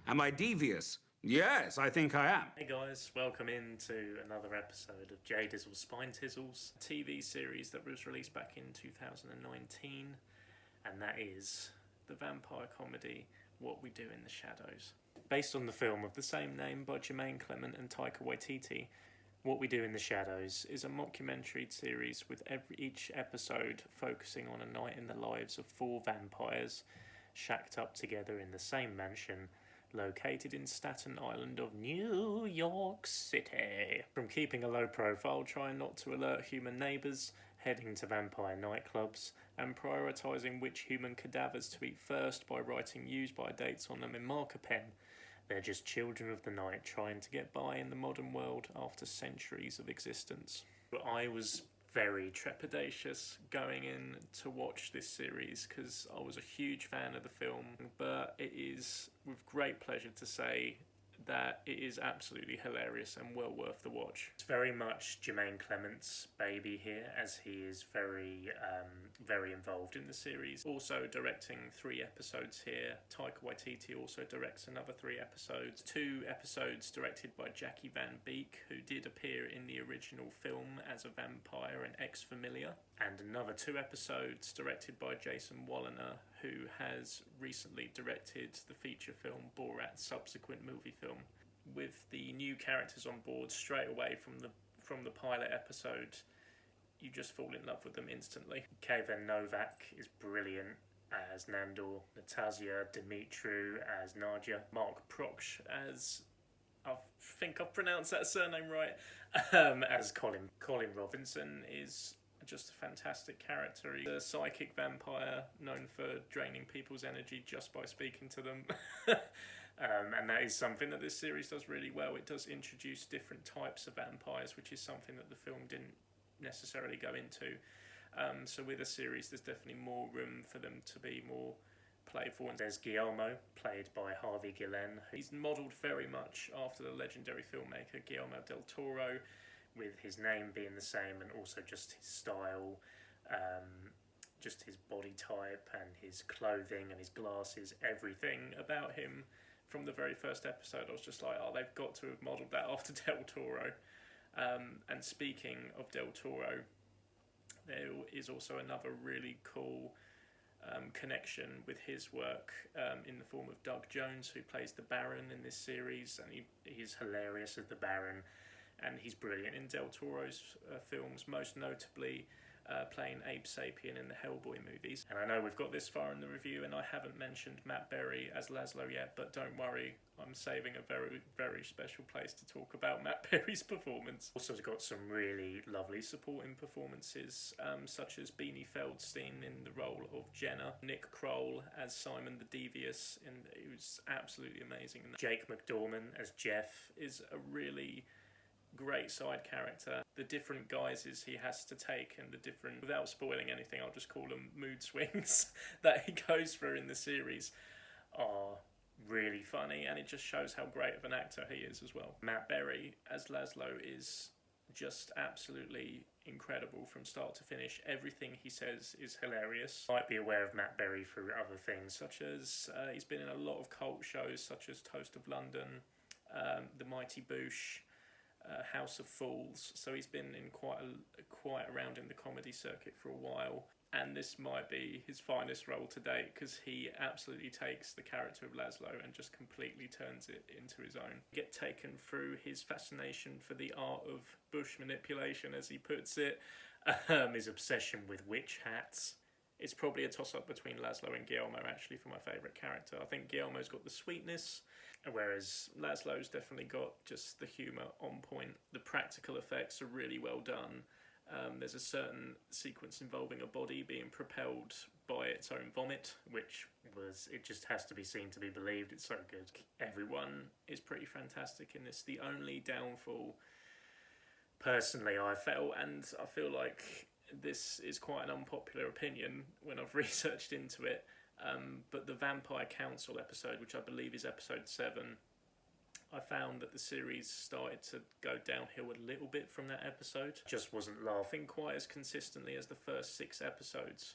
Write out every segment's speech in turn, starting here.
Am I devious? Yes, I think I am. Hey guys, welcome into another episode of JDizzle Spine Tizzles, a TV series that was released back in 2019, and that is the vampire comedy What We Do in the Shadows. Based on the film of the same name by Jermaine Clement and Taika Waititi, What We Do in the Shadows is a mockumentary series with each episode focusing on a night in the lives of 4 vampires shacked up together in the same mansion located in Staten Island of New York City. From keeping a low profile, trying not to alert human neighbours, heading to vampire nightclubs, and prioritising which human cadavers to eat first by writing use-by dates on them in marker pen, they're just children of the night trying to get by in the modern world after centuries of existence. But I was very trepidatious going in to watch this series because I was a huge fan of the film, but it is with great pleasure to say that it is absolutely hilarious and well worth the watch. It's very much Jermaine Clement's baby here, as he is very involved in the series. Also directing 3 episodes here. Taika Waititi also directs another 3 episodes. 2 episodes directed by Jackie Van Beek, who did appear in the original film as a vampire in Ex Familia. And another 2 episodes directed by Jason Walliner, who has recently directed the feature film Borat's subsequent movie film. With the new characters on board straight away from the pilot episode, you just fall in love with them instantly. Kayvan Novak is brilliant as Nandor, Natasja Dimitru as Nadia, Mark Proksch as, I think I've pronounced that surname right, as Colin. Colin Robinson is just a fantastic character. He's a psychic vampire known for draining people's energy just by speaking to them. And that is something that this series does really well. It does introduce different types of vampires, which is something that the film didn't necessarily go into. So with a series, there's definitely more room for them to be more playful. And there's Guillermo, played by Harvey Guillen. He's modelled very much after the legendary filmmaker Guillermo del Toro, with his name being the same and also just his style, just his body type and his clothing and his glasses, everything about him. From the very first episode, I was just like, oh, they've got to have modelled that after Del Toro. And speaking of Del Toro, there is also another really cool connection with his work in the form of Doug Jones, who plays the Baron in this series, and he's hilarious as the Baron. And he's brilliant in Del Toro's films, most notably playing Abe Sapien in the Hellboy movies. And I know we've got this far in the review and I haven't mentioned Matt Berry as Laszlo yet, but don't worry, I'm saving a very, very special place to talk about Matt Berry's performance. Also got some really lovely supporting performances, such as Beanie Feldstein in the role of Jenna, Nick Kroll as Simon the Devious, and it was absolutely amazing. Jake McDorman as Jeff is a really great side character. The different guises he has to take and the different, without spoiling anything, I'll just call them mood swings that he goes through in the series are really funny, and it just shows how great of an actor he is as well. Matt Berry as Laszlo is just absolutely incredible from start to finish. Everything he says is hilarious. You might be aware of Matt Berry through other things, such as he's been in a lot of cult shows such as Toast of London, The Mighty Boosh, House of Fools, so he's been in quite around in the comedy circuit for a while, and this might be his finest role to date because he absolutely takes the character of Laszlo and just completely turns it into his own. Get taken through his fascination for the art of bush manipulation, as he puts it, his obsession with witch hats. It's probably a toss-up between Laszlo and Guillermo, actually, for my favourite character. I think Guillermo's got the sweetness, whereas Laszlo's definitely got just the humour on point. The practical effects are really well done. There's a certain sequence involving a body being propelled by its own vomit, it just has to be seen to be believed. It's so good. Everyone is pretty fantastic in this. The only downfall, personally, I felt, and I feel like this is quite an unpopular opinion when I've researched into it, but the Vampire Council episode, which I believe is episode 7, I found that the series started to go downhill a little bit from that episode. Just wasn't laughing quite as consistently as the first 6 episodes.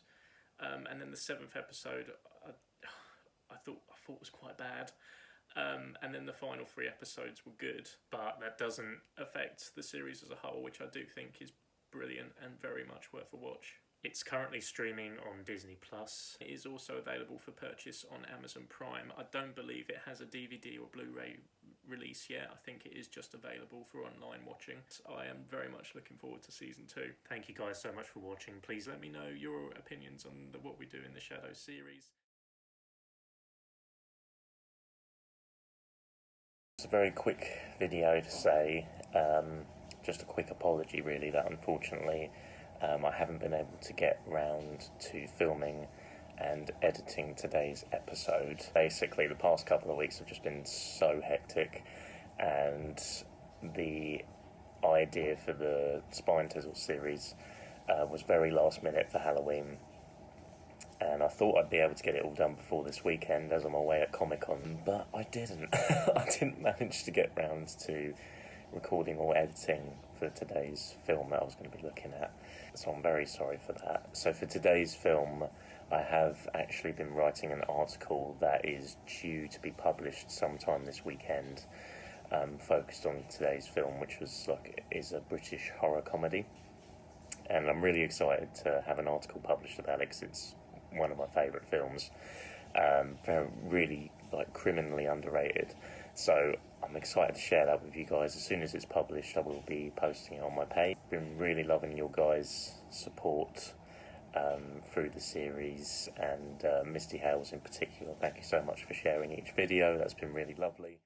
And then the 7th episode, I thought was quite bad. and then the final 3 episodes were good, but that doesn't affect the series as a whole, which I do think is brilliant and very much worth a watch. It's currently streaming on Disney+. It is also available for purchase on Amazon Prime. I don't believe it has a DVD or Blu-ray release yet. I think it is just available for online watching. I am very much looking forward to season 2. Thank you guys so much for watching. Please let me know your opinions on what we do in the Shadow series. It's a very quick video to say, just a quick apology really, that unfortunately I haven't been able to get round to filming and editing today's episode. Basically the past couple of weeks have just been so hectic, and the idea for the Spine Tizzles series was very last minute for Halloween, and I thought I'd be able to get it all done before this weekend as I'm away at Comic-Con, but I didn't. I didn't manage to get round to recording or editing for today's film that I was going to be looking at, so I'm very sorry for that. So for today's film, I have actually been writing an article that is due to be published sometime this weekend, focused on today's film, which is a British horror comedy, and I'm really excited to have an article published about it because it's one of my favourite films. They're really criminally underrated, so I'm excited to share that with you guys. As soon as it's published, I will be posting it on my page. Been really loving your guys' support through the series, and Misty Hales in particular. Thank you so much for sharing each video. That's been really lovely.